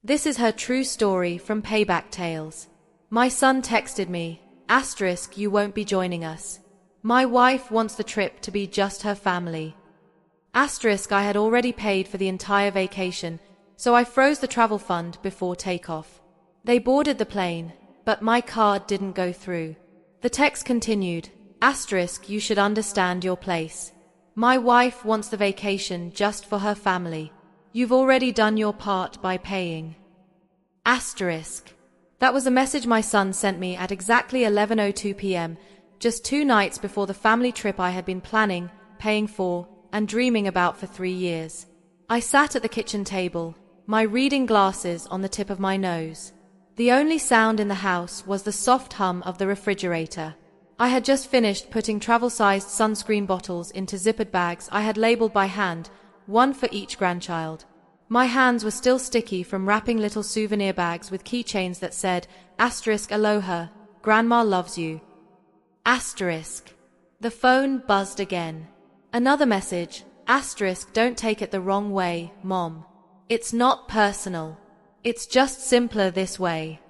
This is her true story from Payback Tales. My son texted me, *, you won't be joining us. My wife wants the trip to be just her family. *, I had already paid for the entire vacation, so I froze the travel fund before takeoff. They boarded the plane, but my card didn't go through. The text continued, *, you should understand your place. My wife wants the vacation just for her family. You've already done your part by paying. *. That was the message my son sent me at exactly 11:02 p.m., just 2 nights before the family trip I had been planning, paying for, and dreaming about for 3 years. I sat at the kitchen table, my reading glasses on the tip of my nose. The only sound in the house was the soft hum of the refrigerator. I had just finished putting travel-sized sunscreen bottles into zippered bags I had labeled by hand, one for each grandchild. My hands were still sticky from wrapping little souvenir bags with keychains that said, * Aloha, Grandma loves you. *. The phone buzzed again. Another message, * don't take it the wrong way, Mom. It's not personal. It's just simpler this way.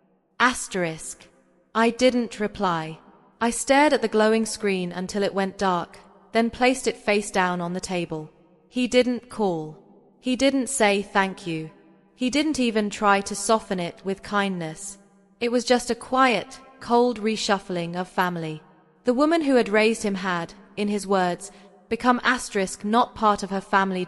*. I didn't reply. I stared at the glowing screen until it went dark, then placed it face down on the table. He didn't call. He didn't say thank you. He didn't even try to soften it with kindness. It was just a quiet, cold reshuffling of family. The woman who had raised him had, in his words, become * not part of her family. *.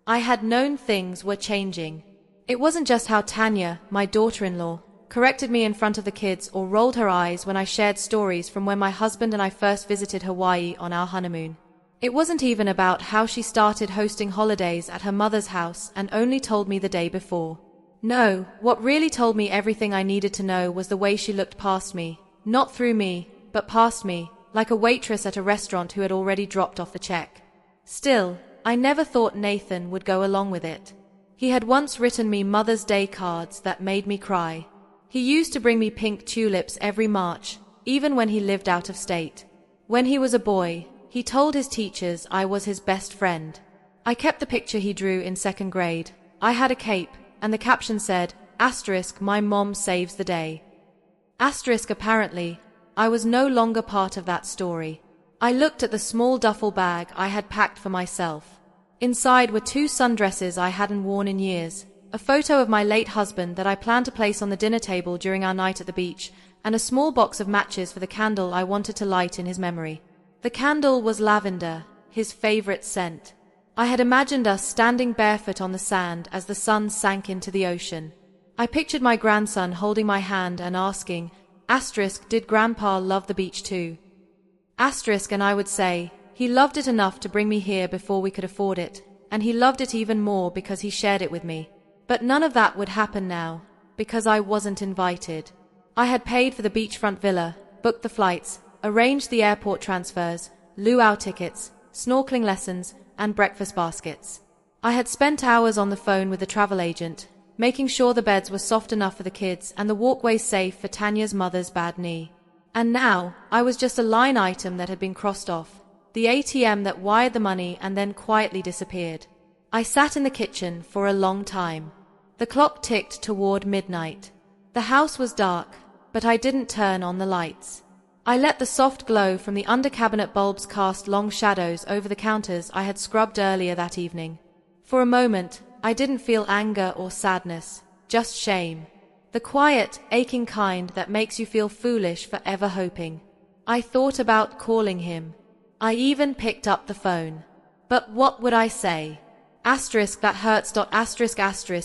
I had known things were changing. It wasn't just how Tanya, my daughter-in-law, corrected me in front of the kids or rolled her eyes when I shared stories from when my husband and I first visited Hawaii on our honeymoon. It wasn't even about how she started hosting holidays at her mother's house and only told me the day before. No, what really told me everything I needed to know was the way she looked past me, not through me, but past me, like a waitress at a restaurant who had already dropped off the check. Still, I never thought Nathan would go along with it. He had once written me Mother's Day cards that made me cry. He used to bring me pink tulips every March, even when he lived out of state. When he was a boy, he told his teachers I was his best friend. I kept the picture he drew in 2nd grade. I had a cape, and the caption said, * my mom saves the day. *. Apparently, I was no longer part of that story. I looked at the small duffel bag I had packed for myself. Inside were 2 sundresses I hadn't worn in years, a photo of my late husband that I planned to place on the dinner table during our night at the beach, and a small box of matches for the candle I wanted to light in his memory. The candle was lavender, his favorite scent. I had imagined us standing barefoot on the sand as the sun sank into the ocean. I pictured my grandson holding my hand and asking, * did Grandpa love the beach too? * And I would say, he loved it enough to bring me here before we could afford it, and he loved it even more because he shared it with me. But none of that would happen now, because I wasn't invited. I had paid for the beachfront villa, booked the flights, arranged the airport transfers, luau tickets, snorkeling lessons, and breakfast baskets. I had spent hours on the phone with the travel agent, making sure the beds were soft enough for the kids and the walkways safe for Tanya's mother's bad knee. And now, I was just a line item that had been crossed off, the ATM that wired the money and then quietly disappeared. I sat in the kitchen for a long time. The clock ticked toward midnight. The house was dark, but I didn't turn on the lights. I let the soft glow from the under-cabinet bulbs cast long shadows over the counters I had scrubbed earlier that evening. For a moment, I didn't feel anger or sadness, just shame. The quiet, aching kind that makes you feel foolish for ever hoping. I thought about calling him. I even picked up the phone. But what would I say? * that hurts.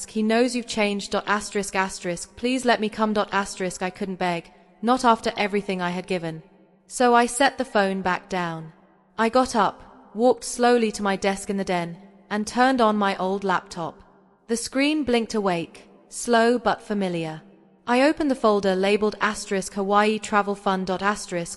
*. He knows you've changed. *. Please let me come. *. I couldn't beg, not after everything I had given. So I set the phone back down. I got up, walked slowly to my desk in the den, and turned on my old laptop. The screen blinked awake, slow but familiar. I opened the folder labeled * Hawaii Travel Fund. *.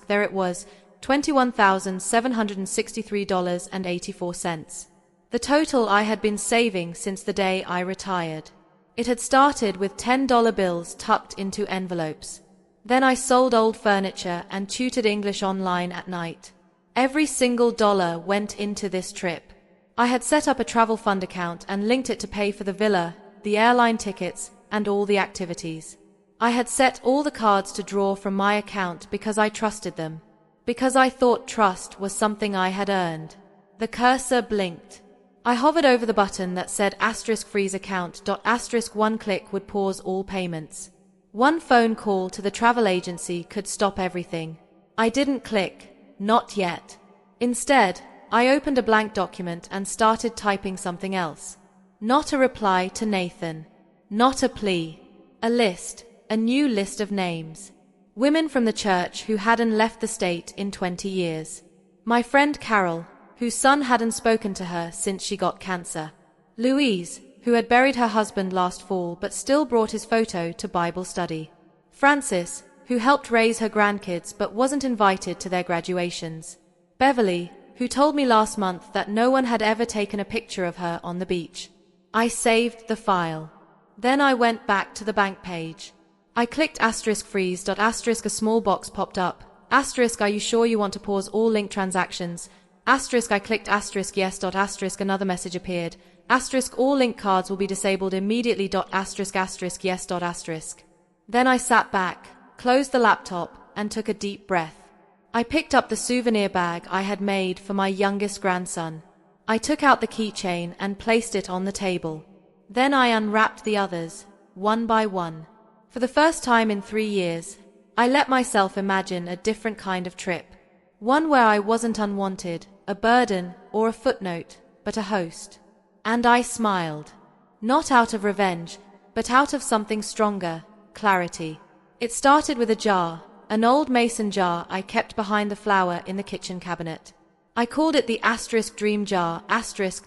There it was, $21,763.84. The total I had been saving since the day I retired. It had started with $10 bills tucked into envelopes. Then I sold old furniture and tutored English online at night. Every single dollar went into this trip. I had set up a travel fund account and linked it to pay for the villa, the airline tickets, and all the activities. I had set all the cards to draw from my account because I trusted them. Because I thought trust was something I had earned. The cursor blinked. I hovered over the button that said *freeze account. *1 click would pause all payments. One phone call to the travel agency could stop everything. I didn't click. Not yet. Instead, I opened a blank document and started typing something else. Not a reply to Nathan. Not a plea. A list. A new list of names. Women from the church who hadn't left the state in 20 years. My friend Carol, whose son hadn't spoken to her since she got cancer. Louise, who had buried her husband last fall but still brought his photo to Bible study. Frances, who helped raise her grandkids but wasn't invited to their graduations. Beverly, who told me last month that no one had ever taken a picture of her on the beach. I saved the file. Then I went back to the bank page. I clicked *freeze. A small box popped up. Are you sure you want to pause all linked transactions? I clicked yes. Another message appeared. All linked cards will be disabled immediately. Yes. Then I sat back, closed the laptop, and took a deep breath. I picked up the souvenir bag I had made for my youngest grandson. I took out the keychain and placed it on the table. Then I unwrapped the others, one by one. For the first time in 3 years, I let myself imagine a different kind of trip. One where I wasn't unwanted, a burden, or a footnote, but a host. And I smiled. Not out of revenge, but out of something stronger, clarity. It started with a jar, an old mason jar I kept behind the flower in the kitchen cabinet. I called it the *dream jar,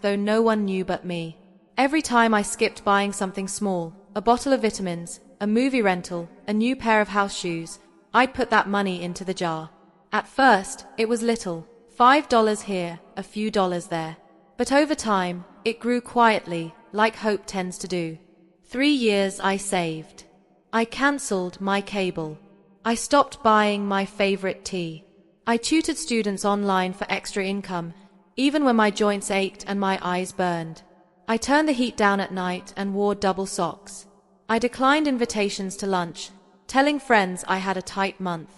though no one knew but me. Every time I skipped buying something small, a bottle of vitamins, a movie rental, a new pair of house shoes, I'd put that money into the jar. At first, it was little, $5 here, a few dollars there. But over time, it grew quietly, like hope tends to do. 3 years I saved. I cancelled my cable. I stopped buying my favorite tea. I tutored students online for extra income, even when my joints ached and my eyes burned. I turned the heat down at night and wore double socks. I declined invitations to lunch, telling friends I had a tight month.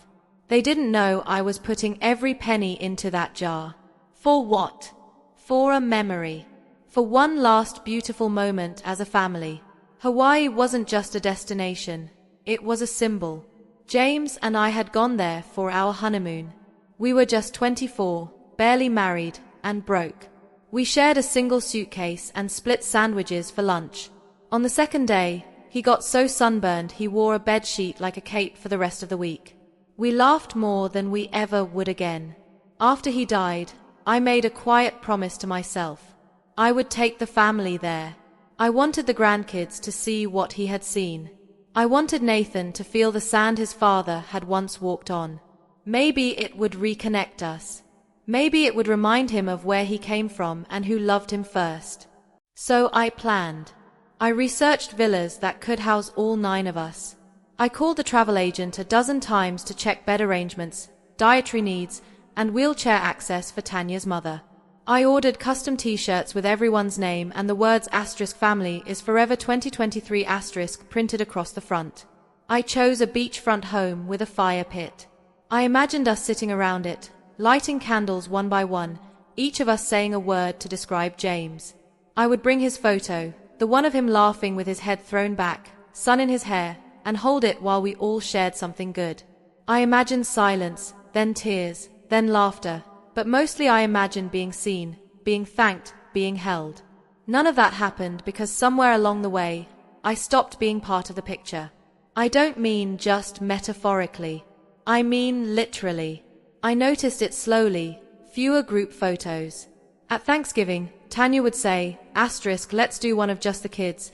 They didn't know I was putting every penny into that jar. For what? For a memory. For one last beautiful moment as a family. Hawaii wasn't just a destination. It was a symbol. James and I had gone there for our honeymoon. We were just 24, barely married, and broke. We shared a single suitcase and split sandwiches for lunch. On the second day, he got so sunburned he wore a bedsheet like a cape for the rest of the week. We laughed more than we ever would again. After he died, I made a quiet promise to myself. I would take the family there. I wanted the grandkids to see what he had seen. I wanted Nathan to feel the sand his father had once walked on. Maybe it would reconnect us. Maybe it would remind him of where he came from and who loved him first. So I planned. I researched villas that could house all 9 of us. I called the travel agent a dozen times to check bed arrangements, dietary needs, and wheelchair access for Tanya's mother. I ordered custom t-shirts with everyone's name and the words *family is forever 2023 * printed across the front. I chose a beachfront home with a fire pit. I imagined us sitting around it, lighting candles one by one, each of us saying a word to describe James. I would bring his photo, the one of him laughing with his head thrown back, sun in his hair, and hold it while we all shared something good. I imagined silence, then tears, then laughter, but mostly I imagined being seen, being thanked, being held. None of that happened because somewhere along the way, I stopped being part of the picture. I don't mean just metaphorically. I mean literally. I noticed it slowly, fewer group photos. At Thanksgiving, Tanya would say, let's do one of just the kids,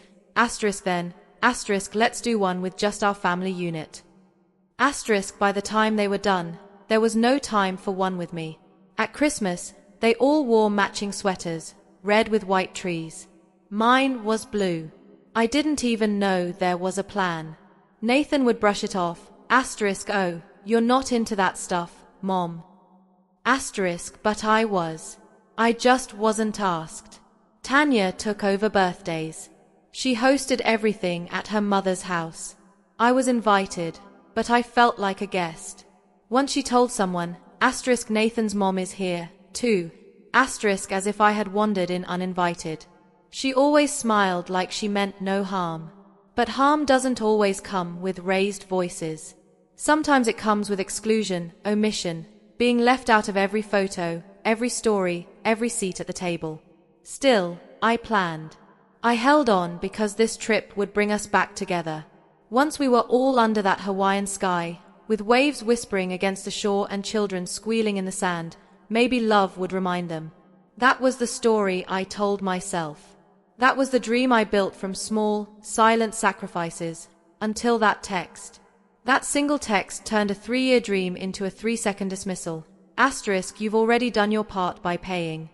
then, let's do one with just our family unit. By the time they were done, there was no time for one with me. At Christmas, they all wore matching sweaters, red with white trees. Mine was blue. I didn't even know there was a plan. Nathan would brush it off, oh, you're not into that stuff, Mom. But I was. I just wasn't asked. Tanya took over birthdays. She hosted everything at her mother's house. I was invited, but I felt like a guest. Once she told someone, * Nathan's mom is here, too, * as if I had wandered in uninvited. She always smiled like she meant no harm. But harm doesn't always come with raised voices. Sometimes it comes with exclusion, omission, being left out of every photo, every story, every seat at the table. Still, I planned. I held on because this trip would bring us back together. Once we were all under that Hawaiian sky, with waves whispering against the shore and children squealing in the sand, maybe love would remind them. That was the story I told myself. That was the dream I built from small, silent sacrifices, until that text. That single text turned a 3-year dream into a 3-second dismissal. * You've already done your part by paying.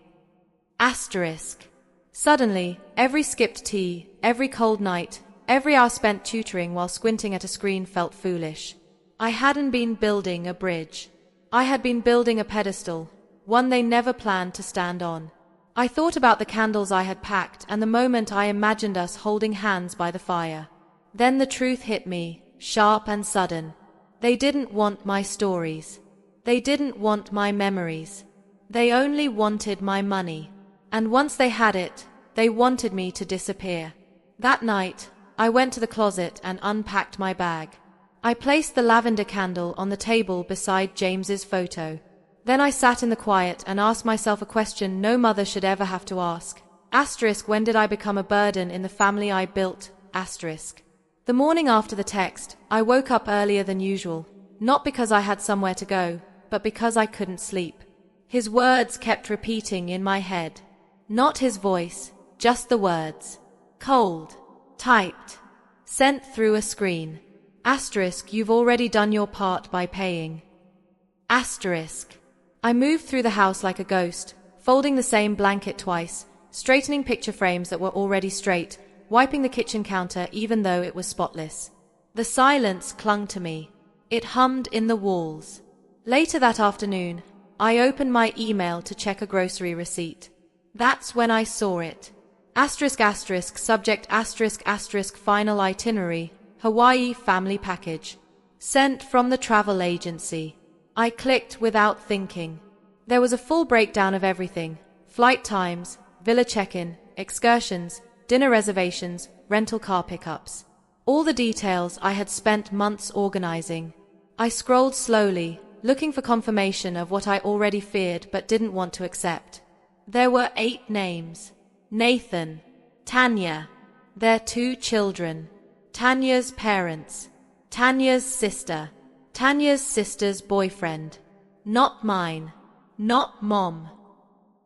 *. Suddenly, every skipped tea, every cold night, every hour spent tutoring while squinting at a screen felt foolish. I hadn't been building a bridge. I had been building a pedestal, one they never planned to stand on. I thought about the candles I had packed and the moment I imagined us holding hands by the fire. Then the truth hit me, sharp and sudden. They didn't want my stories. They didn't want my memories. They only wanted my money. And once they had it, they wanted me to disappear. That night, I went to the closet and unpacked my bag. I placed the lavender candle on the table beside James's photo. Then I sat in the quiet and asked myself a question no mother should ever have to ask. * When did I become a burden in the family I built? *. The morning after the text, I woke up earlier than usual, not because I had somewhere to go, but because I couldn't sleep. His words kept repeating in my head. Not his voice, just the words. Cold. Typed. Sent through a screen. * You've already done your part by paying. *. I moved through the house like a ghost, folding the same blanket twice, straightening picture frames that were already straight, wiping the kitchen counter even though it was spotless. The silence clung to me. It hummed in the walls. Later that afternoon, I opened my email to check a grocery receipt. That's when I saw it. ***, subject ***, final itinerary, Hawaii family package. Sent from the travel agency. I clicked without thinking. There was a full breakdown of everything. Flight times, villa check-in, excursions, dinner reservations, rental car pickups. All the details I had spent months organizing. I scrolled slowly, looking for confirmation of what I already feared but didn't want to accept. There were 8 names. Nathan, Tanya, their 2 children, Tanya's parents, Tanya's sister, Tanya's sister's boyfriend. Not mine. Not Mom.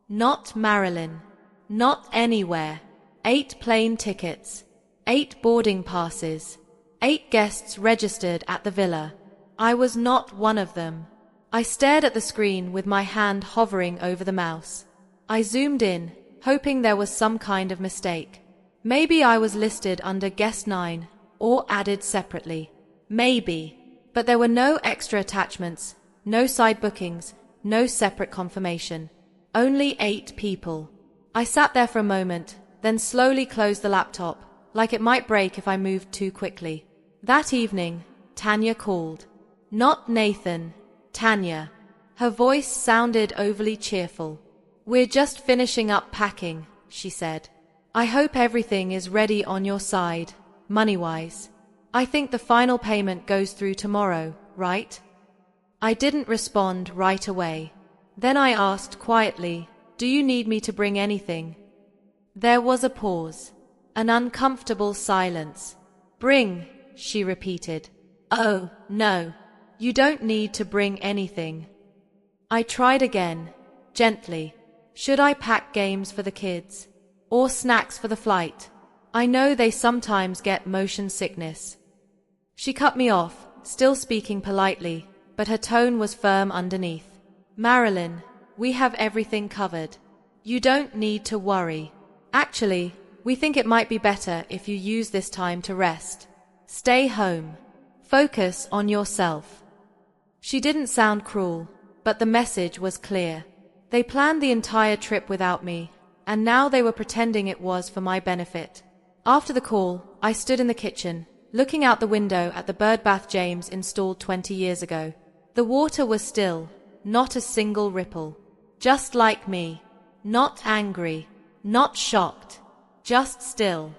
Not Marilyn. Not anywhere. 8 plane tickets. 8 boarding passes. 8 guests registered at the villa. I was not one of them. I stared at the screen with my hand hovering over the mouse. I zoomed in, hoping there was some kind of mistake. Maybe I was listed under guest 9, or added separately. Maybe. But there were no extra attachments, no side bookings, no separate confirmation. Only 8 people. I sat there for a moment, then slowly closed the laptop, like it might break if I moved too quickly. That evening, Tanya called. Not Nathan, Tanya. Her voice sounded overly cheerful. "We're just finishing up packing," she said. "I hope everything is ready on your side, money-wise. I think the final payment goes through tomorrow, right?" I didn't respond right away. Then I asked quietly, "Do you need me to bring anything?" There was a pause, an uncomfortable silence. "Bring," she repeated. "Oh, no. You don't need to bring anything." I tried again, gently. "Should I pack games for the kids? Or snacks for the flight? I know they sometimes get motion sickness." She cut me off, still speaking politely, but her tone was firm underneath. "Marilyn, we have everything covered. You don't need to worry. Actually, we think it might be better if you use this time to rest. Stay home. Focus on yourself." She didn't sound cruel, but the message was clear. They planned the entire trip without me, and now they were pretending it was for my benefit. After the call, I stood in the kitchen, looking out the window at the birdbath James installed 20 years ago. The water was still, not a single ripple. Just like me. Not angry. Not shocked. Just still.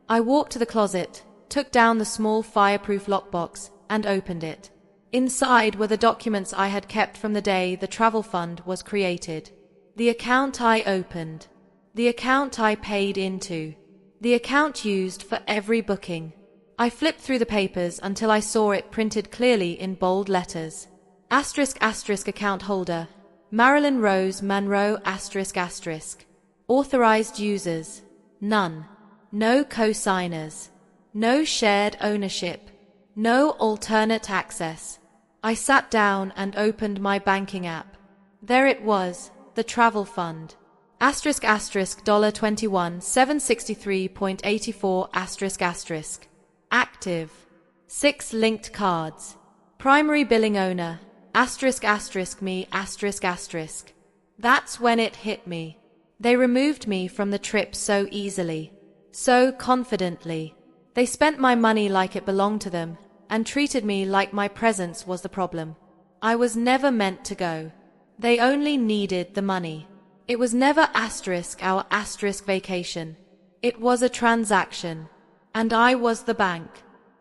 I walked to the closet, took down the small fireproof lockbox, and opened it. Inside were the documents I had kept from the day the travel fund was created. The account I opened. The account I paid into. The account used for every booking. I flipped through the papers until I saw it printed clearly in bold letters. Asterisk asterisk account holder. Marilyn Rose Monroe asterisk asterisk. Authorized users. None. No co-signers. No shared ownership. No alternate access. I sat down and opened my banking app. There it was, the travel fund. Asterisk asterisk $21 $763.84 asterisk asterisk. Active. 6 linked cards. Primary billing owner. Asterisk asterisk me asterisk asterisk. That's when it hit me. They removed me from the trip so easily. So confidently. They spent my money like it belonged to them, and treated me like my presence was the problem. I was never meant to go. They only needed the money. It was never asterisk our asterisk vacation. It was a transaction. And I was the bank.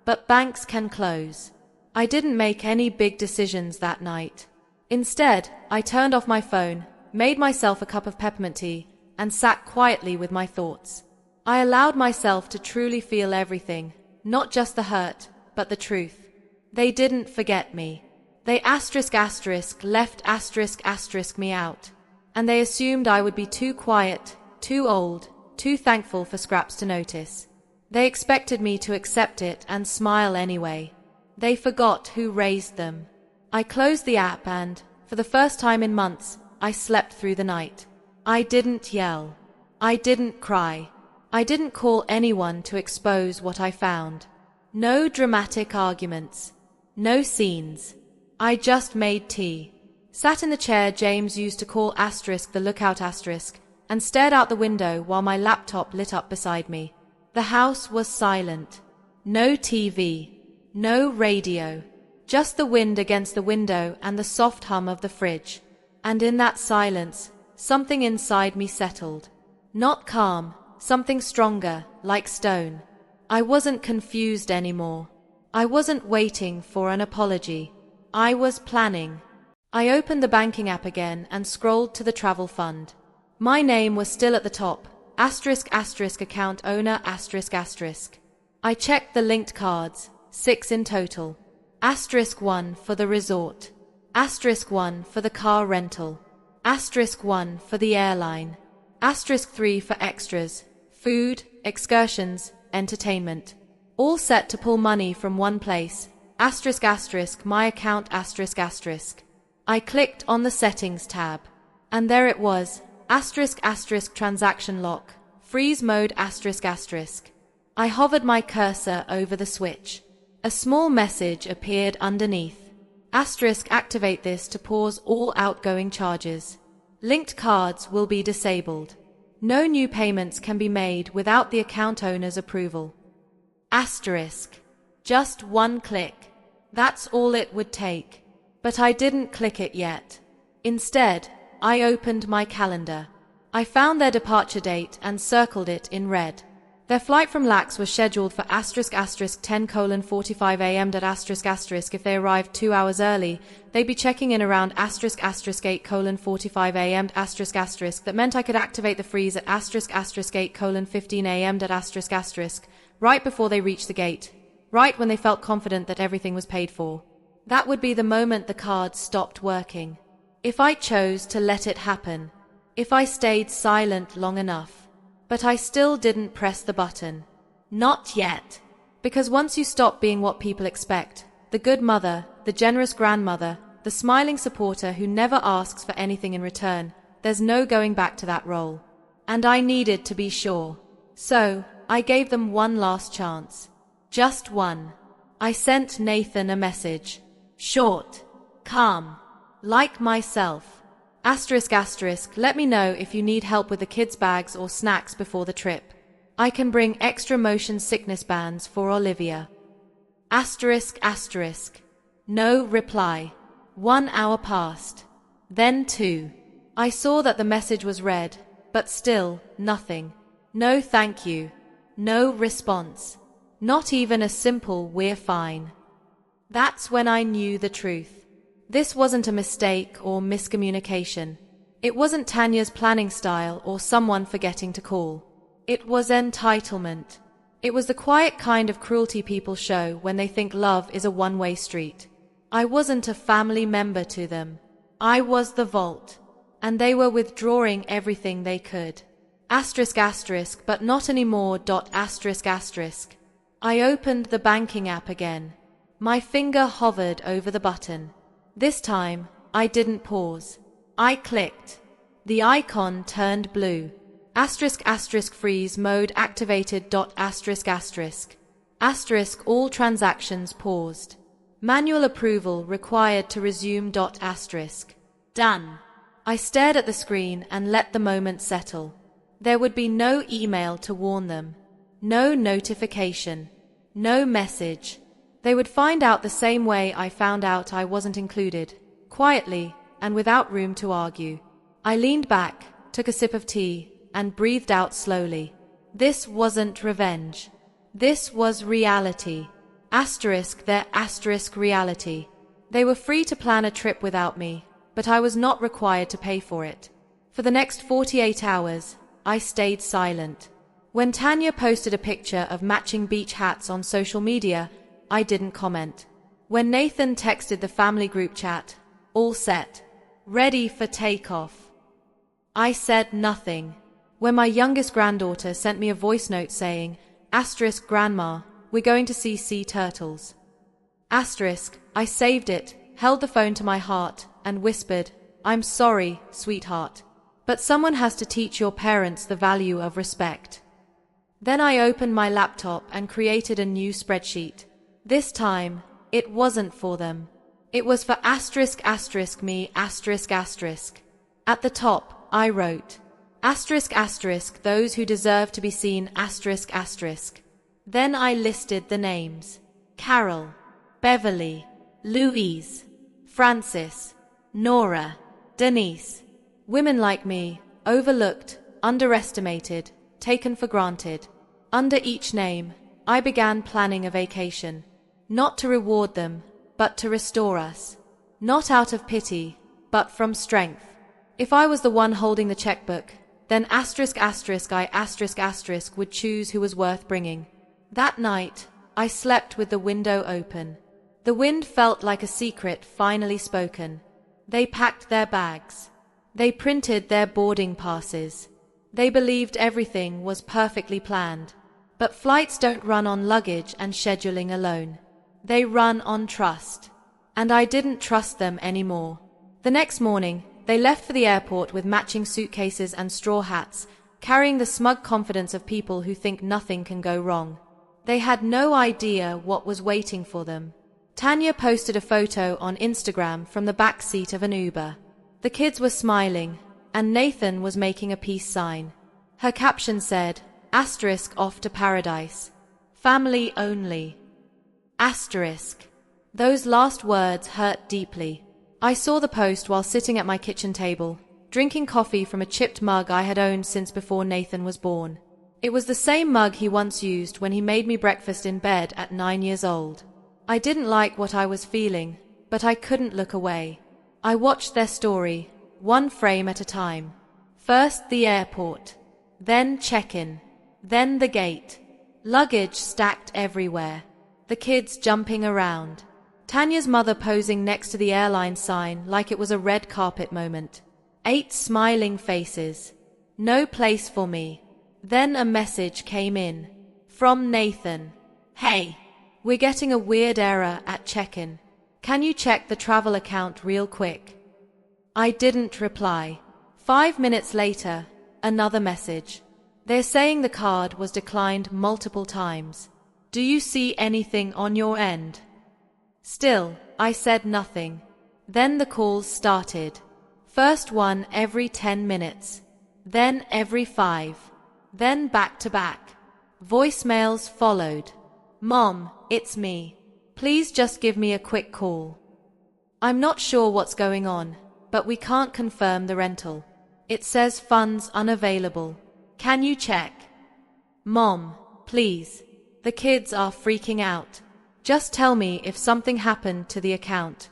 But banks can close. I didn't make any big decisions that night. Instead, I turned off my phone, made myself a cup of peppermint tea, and sat quietly with my thoughts. I allowed myself to truly feel everything, not just the hurt, but the truth. They didn't forget me. They asterisk asterisk left asterisk asterisk me out. And they assumed I would be too quiet, too old, too thankful for scraps to notice. They expected me to accept it and smile anyway. They forgot who raised them. I closed the app and, for the first time in months, I slept through the night. I didn't yell. I didn't cry. I didn't call anyone to expose what I found. No dramatic arguments. No scenes. I just made tea. Sat in the chair James used to call asterisk the lookout asterisk, and stared out the window while my laptop lit up beside me. The house was silent. No TV. No radio. Just the wind against the window and the soft hum of the fridge. And in that silence, something inside me settled. Not calm, something stronger, like stone. I wasn't confused anymore. I wasn't waiting for an apology. I was planning. I opened the banking app again and scrolled to the travel fund. My name was still at the top. Asterisk asterisk account owner asterisk asterisk. I checked the linked cards. 6 in total. Asterisk 1 for the resort. Asterisk 1 for the car rental. Asterisk 1 for the airline. Asterisk 3 for extras, food, excursions, entertainment. All set to pull money from one place. Asterisk asterisk my account asterisk asterisk. I clicked on the settings tab. And there it was. Asterisk asterisk transaction lock. Freeze mode asterisk asterisk. I hovered my cursor over the switch. A small message appeared underneath. Asterisk activate this to pause all outgoing charges. Linked cards will be disabled. No new payments can be made without the account owner's approval. Asterisk. Just one click. That's all it would take. But I didn't click it yet. Instead, I opened my calendar. I found their departure date and circled it in red. Their flight from LAX was scheduled for asterisk asterisk 10:45 a.m. asterisk asterisk. If they arrived 2 hours early, they'd be checking in around asterisk asterisk 8:45 a.m. asterisk asterisk. That meant I could activate the freeze at asterisk asterisk 8:15 a.m. asterisk asterisk, right before they reached the gate, right when they felt confident that everything was paid for. That would be the moment the cards stopped working. If I chose to let it happen. If I stayed silent long enough. But I still didn't press the button. Not yet. Because once you stop being what people expect, the good mother, the generous grandmother, the smiling supporter who never asks for anything in return, there's no going back to that role. And I needed to be sure. So, I gave them one last chance. Just one. I sent Nathan a message. Short. Calm. Like myself. Asterisk asterisk, let me know if you need help with the kids' bags or snacks before the trip. I can bring extra motion sickness bands for Olivia. Asterisk asterisk. No reply. 1 hour passed. Then 2. I saw that the message was read, but still, nothing. No thank you. No response. Not even a simple "we're fine." That's when I knew the truth. This wasn't a mistake or miscommunication. It wasn't Tanya's planning style or someone forgetting to call. It was entitlement. It was the quiet kind of cruelty people show when they think love is a one-way street. I wasn't a family member to them. I was the vault. And they were withdrawing everything they could. Asterisk asterisk, but not anymore. Asterisk asterisk. I opened the banking app again. My finger hovered over the button. This time, I didn't pause. I clicked. The icon turned blue. Asterisk asterisk freeze mode activated. Asterisk asterisk. Asterisk all transactions paused. Manual approval required to resume. Asterisk. Done. I stared at the screen and let the moment settle. There would be no email to warn them. No notification. No message. They would find out the same way I found out I wasn't included. Quietly, and without room to argue. I leaned back, took a sip of tea, and breathed out slowly. This wasn't revenge. This was reality. Asterisk their asterisk reality. They were free to plan a trip without me, but I was not required to pay for it. For the next 48 hours, I stayed silent. When Tanya posted a picture of matching beach hats on social media, I didn't comment. When Nathan texted the family group chat, all set, ready for takeoff, I said nothing. When my youngest granddaughter sent me a voice note saying, asterisk grandma, we're going to see sea turtles. Asterisk, I saved it, held the phone to my heart, and whispered, I'm sorry, sweetheart, but someone has to teach your parents the value of respect. Then I opened my laptop and created a new spreadsheet. This time, it wasn't for them. It was for asterisk asterisk me asterisk asterisk. At the top, I wrote, asterisk asterisk those who deserve to be seen asterisk asterisk. Then I listed the names. Carol, Beverly, Louise, Francis, Nora, Denise. Women like me, overlooked, underestimated, taken for granted. Under each name, I began planning a vacation. Not to reward them, but to restore us. Not out of pity, but from strength. If I was the one holding the checkbook, then asterisk asterisk I asterisk asterisk would choose who was worth bringing. That night, I slept with the window open. The wind felt like a secret finally spoken. They packed their bags. They printed their boarding passes. They believed everything was perfectly planned. But flights don't run on luggage and scheduling alone. They run on trust. And I didn't trust them anymore. The next morning, they left for the airport with matching suitcases and straw hats, carrying the smug confidence of people who think nothing can go wrong. They had no idea what was waiting for them. Tanya posted a photo on Instagram from the back seat of an Uber. The kids were smiling, and Nathan was making a peace sign. Her caption said, asterisk off to paradise. Family only. Asterisk. Those last words hurt deeply. I saw the post while sitting at my kitchen table, drinking coffee from a chipped mug I had owned since before Nathan was born. It was the same mug he once used when he made me breakfast in bed at 9 years old. I didn't like what I was feeling, but I couldn't look away. I watched their story, one frame at a time. First the airport, then check-in, then the gate. Luggage stacked everywhere. The kids jumping around. Tanya's mother posing next to the airline sign like it was a red carpet moment. 8 smiling faces. No place for me. Then a message came in. From Nathan. Hey, we're getting a weird error at check-in. Can you check the travel account real quick? I didn't reply. 5 minutes later, another message. They're saying the card was declined multiple times. Do you see anything on your end? Still, I said nothing. Then the calls started. First one every 10 minutes. Then every 5. Then back to back. Voicemails followed. Mom, it's me. Please just give me a quick call. I'm not sure what's going on, but we can't confirm the rental. It says funds unavailable. Can you check? Mom, please. The kids are freaking out. Just tell me if something happened to the account.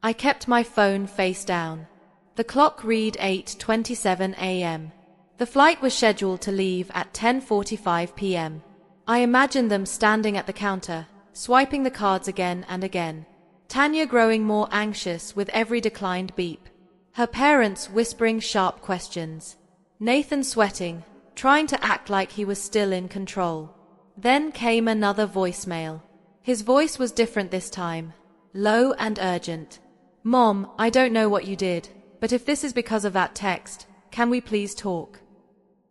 I kept my phone face down. The clock read 8:27 a.m. The flight was scheduled to leave at 10:45 p.m. I imagined them standing at the counter, swiping the cards again and again. Tanya growing more anxious with every declined beep. Her parents whispering sharp questions. Nathan sweating, trying to act like he was still in control. Then came another voicemail. His voice was different this time, low and urgent. Mom, I don't know what you did, but if this is because of that text, can we please talk?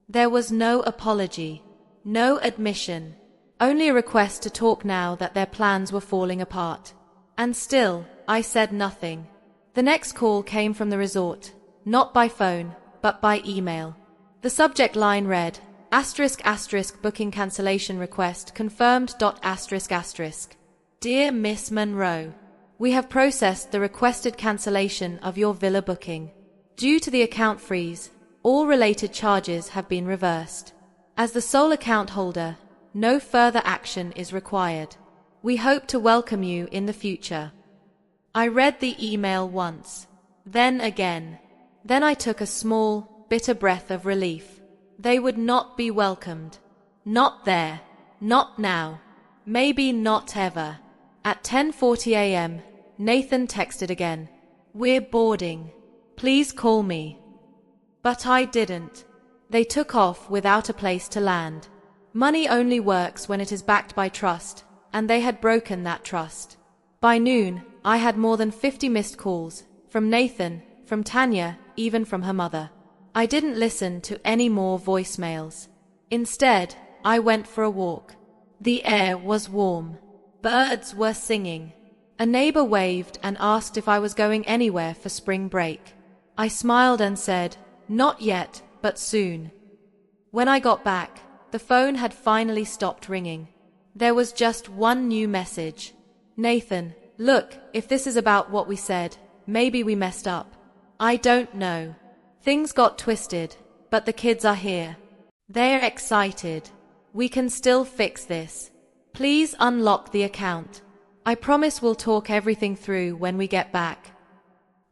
There was no apology, no admission, only a request to talk now that their plans were falling apart. And still, I said nothing. The next call came from the resort, not by phone, but by email. The subject line read, *** booking cancellation request confirmed. ***. Dear Miss Monroe, we have processed the requested cancellation of your villa booking. Due to the account freeze, all related charges have been reversed. As the sole account holder, no further action is required. We hope to welcome you in the future. I read the email once, then again. Then I took a small, bitter breath of relief. They would not be welcomed. Not there. Not now. Maybe not ever. At 10:40 a.m., Nathan texted again. We're boarding. Please call me. But I didn't. They took off without a place to land. Money only works when it is backed by trust, and they had broken that trust. By noon, I had more than 50 missed calls, from Nathan, from Tanya, even from her mother. I didn't listen to any more voicemails. Instead, I went for a walk. The air was warm. Birds were singing. A neighbor waved and asked if I was going anywhere for spring break. I smiled and said, not yet, but soon. When I got back, the phone had finally stopped ringing. There was just one new message. Nathan, look, if this is about what we said, maybe we messed up. I don't know. Things got twisted, but the kids are here. They're excited. We can still fix this. Please unlock the account. I promise we'll talk everything through when we get back.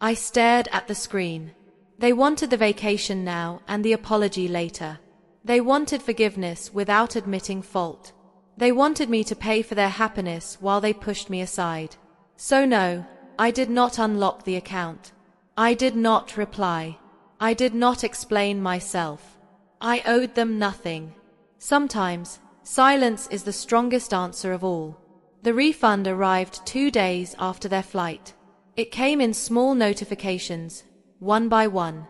I stared at the screen. They wanted the vacation now and the apology later. They wanted forgiveness without admitting fault. They wanted me to pay for their happiness while they pushed me aside. So no, I did not unlock the account. I did not reply. I did not explain myself. I owed them nothing. Sometimes, silence is the strongest answer of all. The refund arrived 2 days after their flight. It came in small notifications, one by one.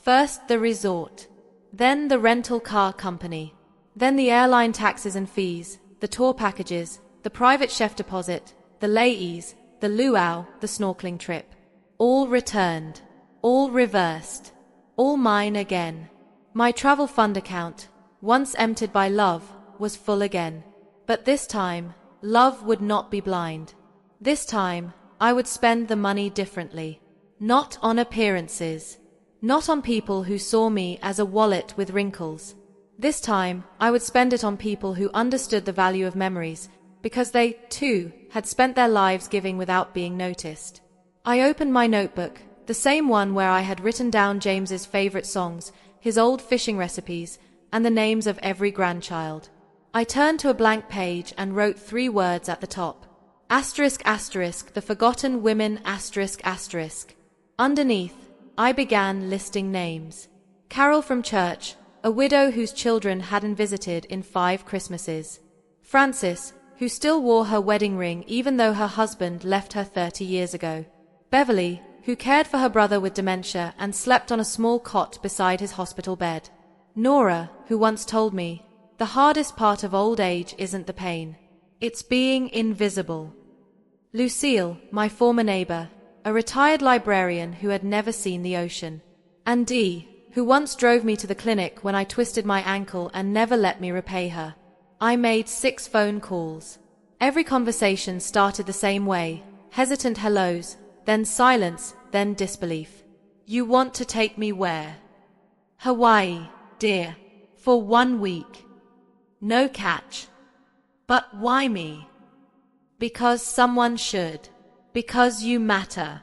First the resort, then the rental car company, then the airline taxes and fees, the tour packages, the private chef deposit, the lays, the luau, the snorkeling trip. All returned, all reversed, all mine again. My travel fund account, once emptied by love, was full again. But this time, love would not be blind. This time, I would spend the money differently. Not on appearances. Not on people who saw me as a wallet with wrinkles. This time, I would spend it on people who understood the value of memories, because they, too, had spent their lives giving without being noticed. I opened my notebook, the same one where I had written down James's favorite songs, his old fishing recipes, and the names of every grandchild. I turned to a blank page and wrote 3 words at the top. ***, the forgotten women ***. Underneath, I began listing names. Carol from church, a widow whose children hadn't visited in 5 Christmases. Frances, who still wore her wedding ring even though her husband left her 30 years ago. Beverly, who cared for her brother with dementia and slept on a small cot beside his hospital bed. Nora, who once told me, the hardest part of old age isn't the pain. It's being invisible. Lucille, my former neighbor, a retired librarian who had never seen the ocean. And Dee, who once drove me to the clinic when I twisted my ankle and never let me repay her. I made 6 phone calls. Every conversation started the same way, hesitant hellos, then silence, then disbelief. You want to take me where? Hawaii, dear. For 1 week. No catch. But why me? Because someone should. Because you matter.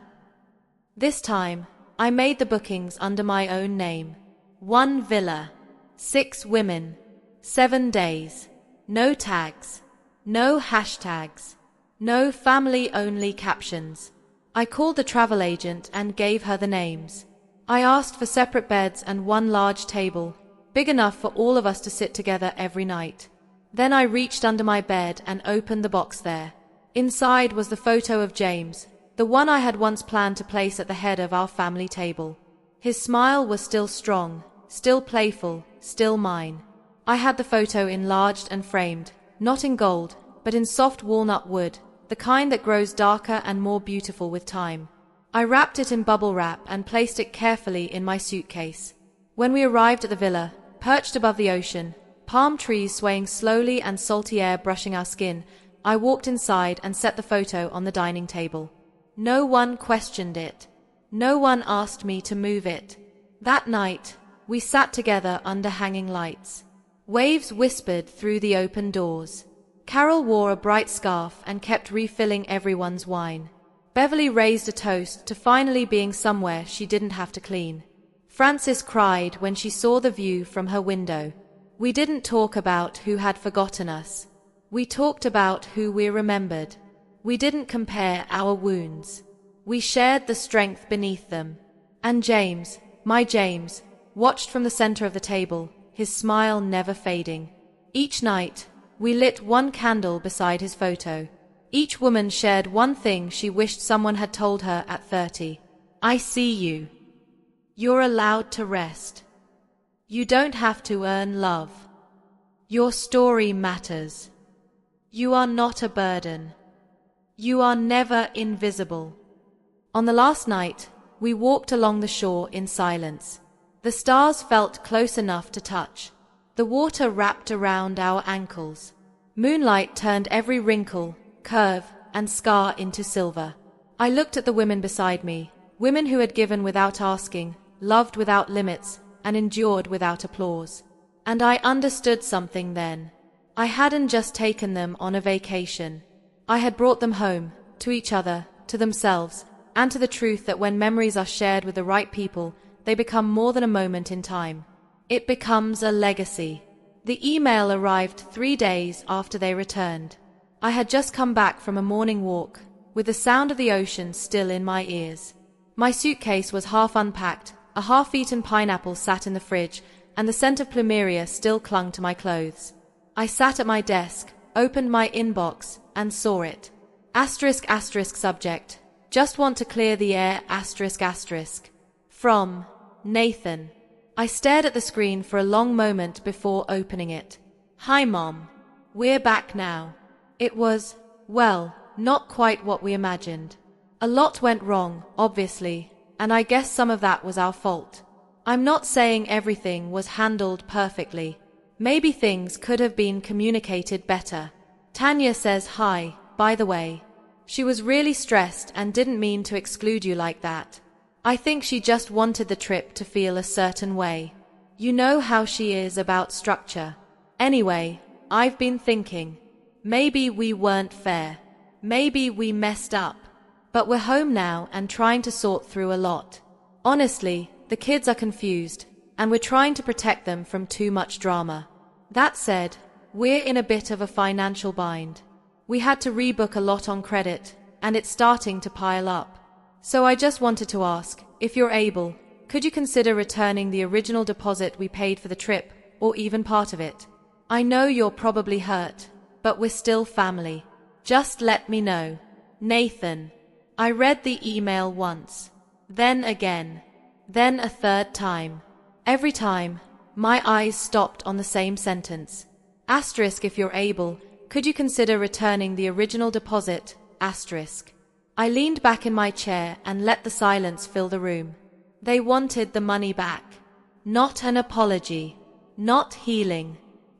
This time, I made the bookings under my own name. 1 villa. 6 women. 7 days. No tags. No hashtags. No family-only captions. I called the travel agent and gave her the names. I asked for separate beds and 1 large table, big enough for all of us to sit together every night. Then I reached under my bed and opened the box there. Inside was the photo of James, the one I had once planned to place at the head of our family table. His smile was still strong, still playful, still mine. I had the photo enlarged and framed, not in gold, but in soft walnut wood, the kind that grows darker and more beautiful with time. I wrapped it in bubble wrap and placed it carefully in my suitcase. When we arrived at the villa, perched above the ocean, palm trees swaying slowly and salty air brushing our skin, I walked inside and set the photo on the dining table. No one questioned it. No one asked me to move it. That night, we sat together under hanging lights. Waves whispered through the open doors. Carol wore a bright scarf and kept refilling everyone's wine. Beverly raised a toast to finally being somewhere she didn't have to clean. Frances cried when she saw the view from her window. We didn't talk about who had forgotten us. We talked about who we remembered. We didn't compare our wounds. We shared the strength beneath them. And James, my James, watched from the center of the table, his smile never fading. Each night, we lit 1 candle beside his photo. Each woman shared 1 thing she wished someone had told her at 30. I see you. You're allowed to rest. You don't have to earn love. Your story matters. You are not a burden. You are never invisible. On the last night, we walked along the shore in silence. The stars felt close enough to touch. The water wrapped around our ankles. Moonlight turned every wrinkle, curve, and scar into silver. I looked at the women beside me, women who had given without asking, loved without limits, and endured without applause. And I understood something then. I hadn't just taken them on a vacation. I had brought them home, to each other, to themselves, and to the truth that when memories are shared with the right people, they become more than a moment in time. It becomes a legacy. The email arrived 3 days after they returned. I had just come back from a morning walk, with the sound of the ocean still in my ears. My suitcase was half unpacked, a half-eaten pineapple sat in the fridge, and the scent of plumeria still clung to my clothes. I sat at my desk, opened my inbox, and saw it. *** subject. Just want to clear the air ***. From Nathan. I stared at the screen for a long moment before opening it. Hi, Mom. We're back now. It was, well, not quite what we imagined. A lot went wrong, obviously, and I guess some of that was our fault. I'm not saying everything was handled perfectly. Maybe things could have been communicated better. Tanya says hi, by the way. She was really stressed and didn't mean to exclude you like that. I think she just wanted the trip to feel a certain way. You know how she is about structure. Anyway, I've been thinking. Maybe we weren't fair. Maybe we messed up. But we're home now and trying to sort through a lot. Honestly, the kids are confused, and we're trying to protect them from too much drama. That said, we're in a bit of a financial bind. We had to rebook a lot on credit, and it's starting to pile up. So I just wanted to ask, if you're able, could you consider returning the original deposit we paid for the trip, or even part of it? I know you're probably hurt, but we're still family. Just let me know. Nathan. I read the email once, then again, then a 3rd time. Every time, my eyes stopped on the same sentence. *** if you're able, could you consider returning the original deposit? ***. I leaned back in my chair and let the silence fill the room. They wanted the money back. Not an apology. Not healing.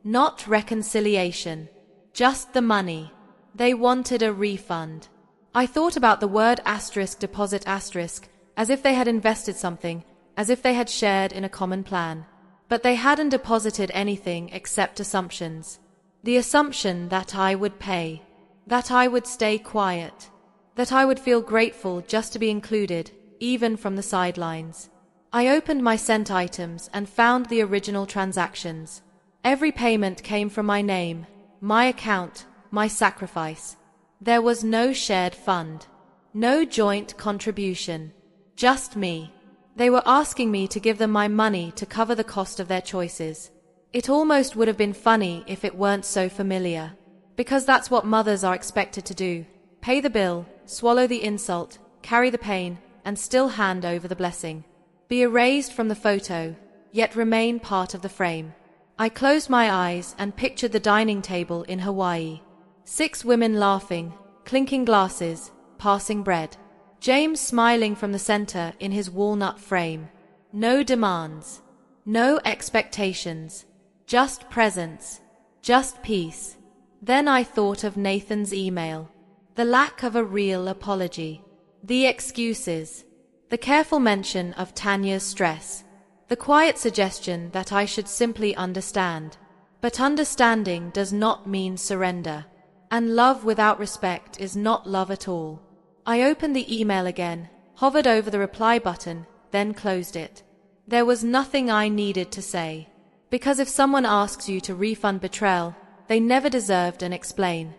Not reconciliation. Just the money. They wanted a refund. I thought about the word asterisk deposit asterisk, as if they had invested something, as if they had shared in a common plan. But they hadn't deposited anything except assumptions. The assumption that I would pay, that I would stay quiet, that I would feel grateful just to be included, even from the sidelines. I opened my sent items and found the original transactions. Every payment came from my name, my account, my sacrifice. There was no shared fund, no joint contribution, just me. They were asking me to give them my money to cover the cost of their choices. It almost would have been funny if it weren't so familiar. Because that's what mothers are expected to do. Pay the bill, swallow the insult, carry the pain, and still hand over the blessing. Be erased from the photo, yet remain part of the frame. I closed my eyes and pictured the dining table in Hawaii. 6 women laughing, clinking glasses, passing bread. James smiling from the center in his walnut frame. No demands, no expectations, just presence, just peace. Then I thought of Nathan's email. The lack of a real apology. The excuses. The careful mention of Tanya's stress. The quiet suggestion that I should simply understand. But understanding does not mean surrender. And love without respect is not love at all. I opened the email again, hovered over the reply button, then closed it. There was nothing I needed to say. Because if someone asks you to refund betrayal, they never deserved an explain.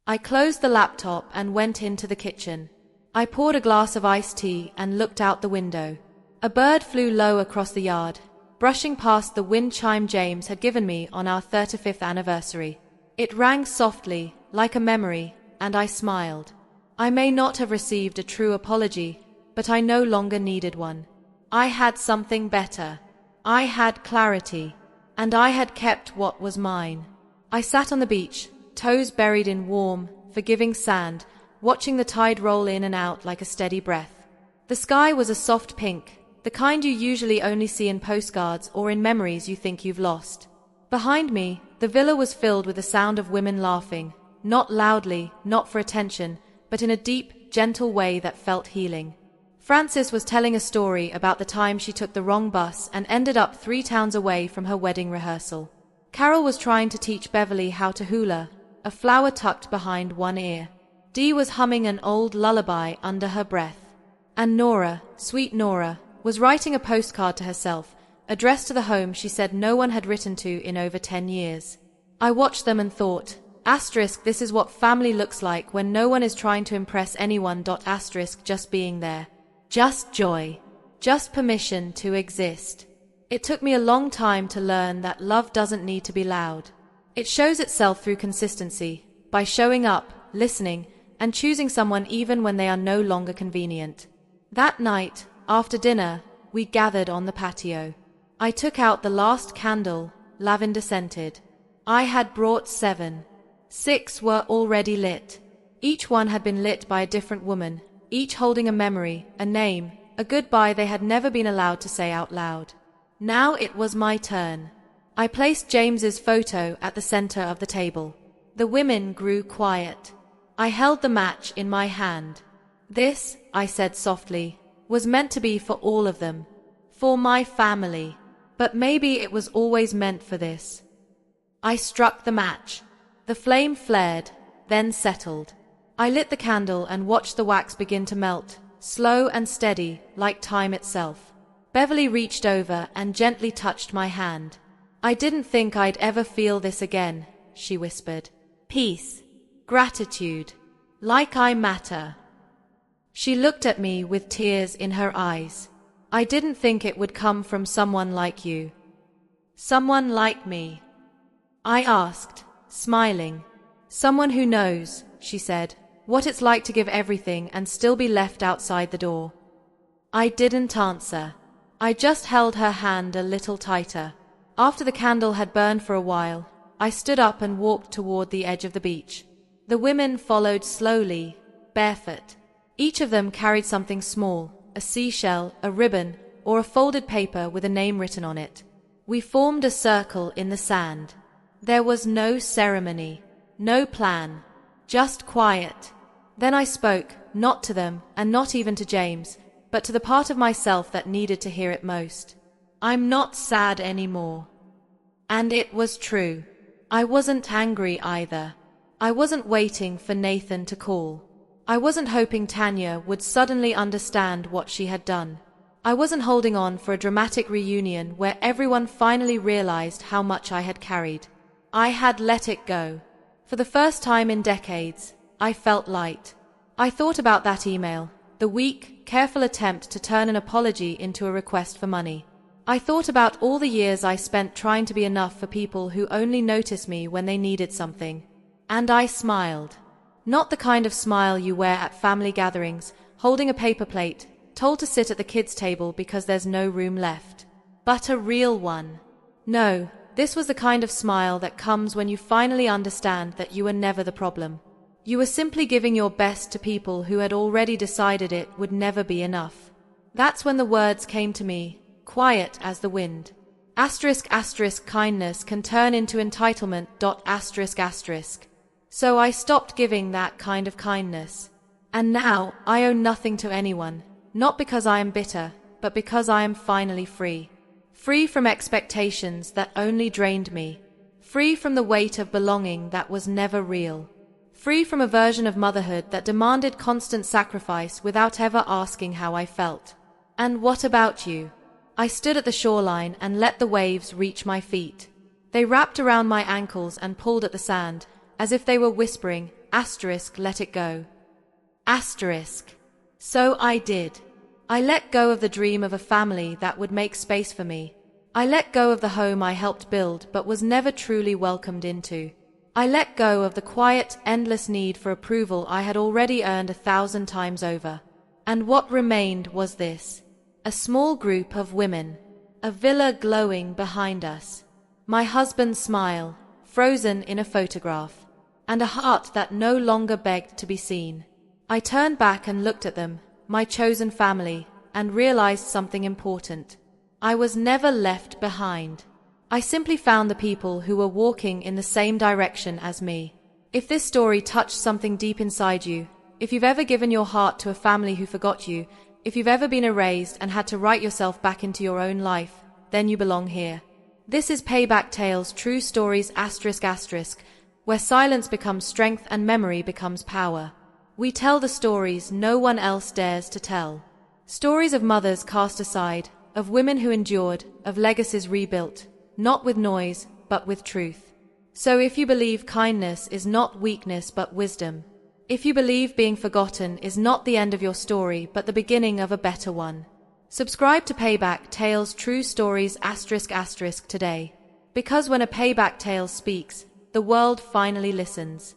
I closed the laptop and went into the kitchen. I poured a glass of iced tea and looked out the window. A bird flew low across the yard, brushing past the wind chime James had given me on our 35th anniversary. It rang softly, like a memory, and I smiled. I may not have received a true apology, but I no longer needed one. I had something better. I had clarity, and I had kept what was mine. I sat on the beach, toes buried in warm, forgiving sand, watching the tide roll in and out like a steady breath. The sky was a soft pink, the kind you usually only see in postcards or in memories you think you've lost. Behind me, the villa was filled with the sound of women laughing, not loudly, not for attention, but in a deep, gentle way that felt healing. Frances was telling a story about the time she took the wrong bus and ended up 3 towns away from her wedding rehearsal. Carol was trying to teach Beverly how to hula, a flower tucked behind one ear. Dee was humming an old lullaby under her breath. And Nora, sweet Nora, was writing a postcard to herself, addressed to the home she said no one had written to in over 10 years. I watched them and thought, asterisk, this is what family looks like when no one is trying to impress anyone. Asterisk, just being there. Just joy. Just permission to exist. It took me a long time to learn that love doesn't need to be loud. It shows itself through consistency, by showing up, listening, and choosing someone even when they are no longer convenient. That night, after dinner, we gathered on the patio. I took out the last candle, lavender scented. I had brought 7. 6 were already lit. Each one had been lit by a different woman, each holding a memory, a name, a goodbye they had never been allowed to say out loud. Now it was my turn. I placed James's photo at the center of the table. The women grew quiet. I held the match in my hand. This, I said softly, was meant to be for all of them. For my family. But maybe it was always meant for this. I struck the match. The flame flared, then settled. I lit the candle and watched the wax begin to melt, slow and steady, like time itself. Beverly reached over and gently touched my hand. I didn't think I'd ever feel this again, she whispered. Peace. Gratitude. Like I matter. She looked at me with tears in her eyes. I didn't think it would come from someone like you. Someone like me. I asked, smiling. Someone who knows, she said, what it's like to give everything and still be left outside the door. I didn't answer. I just held her hand a little tighter. After the candle had burned for a while, I stood up and walked toward the edge of the beach. The women followed slowly, barefoot. Each of them carried something small, a seashell, a ribbon, or a folded paper with a name written on it. We formed a circle in the sand. There was no ceremony, no plan, just quiet. Then I spoke, not to them, and not even to James, but to the part of myself that needed to hear it most. I'm not sad anymore. And it was true. I wasn't angry either. I wasn't waiting for Nathan to call. I wasn't hoping Tanya would suddenly understand what she had done. I wasn't holding on for a dramatic reunion where everyone finally realized how much I had carried. I had let it go. For the first time in decades, I felt light. I thought about that email, the weak, careful attempt to turn an apology into a request for money. I thought about all the years I spent trying to be enough for people who only noticed me when they needed something. And I smiled. Not the kind of smile you wear at family gatherings, holding a paper plate, told to sit at the kids' table because there's no room left. But a real one. No, this was the kind of smile that comes when you finally understand that you were never the problem. You were simply giving your best to people who had already decided it would never be enough. That's when the words came to me, quiet as the wind. **** kindness can turn into entitlement. ***. So I stopped giving that kind of kindness. And now I owe nothing to anyone, not because I am bitter, but because I am finally free. Free from expectations that only drained me. Free from the weight of belonging that was never real. Free from a version of motherhood that demanded constant sacrifice without ever asking how I felt. And what about you? I stood at the shoreline and let the waves reach my feet. They wrapped around my ankles and pulled at the sand, as if they were whispering, ***, let it go. ***. So I did. I let go of the dream of a family that would make space for me. I let go of the home I helped build but was never truly welcomed into. I let go of the quiet, endless need for approval I had already earned 1,000 times over. And what remained was this. A small group of women. A villa glowing behind us. My husband's smile, frozen in a photograph. And a heart that no longer begged to be seen. I turned back and looked at them, my chosen family, and realized something important. I was never left behind. I simply found the people who were walking in the same direction as me. If this story touched something deep inside you, if you've ever given your heart to a family who forgot you, if you've ever been erased and had to write yourself back into your own life, then you belong here. This is Payback Tales, True Stories ***, where silence becomes strength and memory becomes power. We tell the stories no one else dares to tell. Stories of mothers cast aside, of women who endured, of legacies rebuilt, not with noise, but with truth. So if you believe kindness is not weakness but wisdom, if you believe being forgotten is not the end of your story but the beginning of a better one, subscribe to Payback Tales True Stories *** today. Because when a Payback Tale speaks, the world finally listens.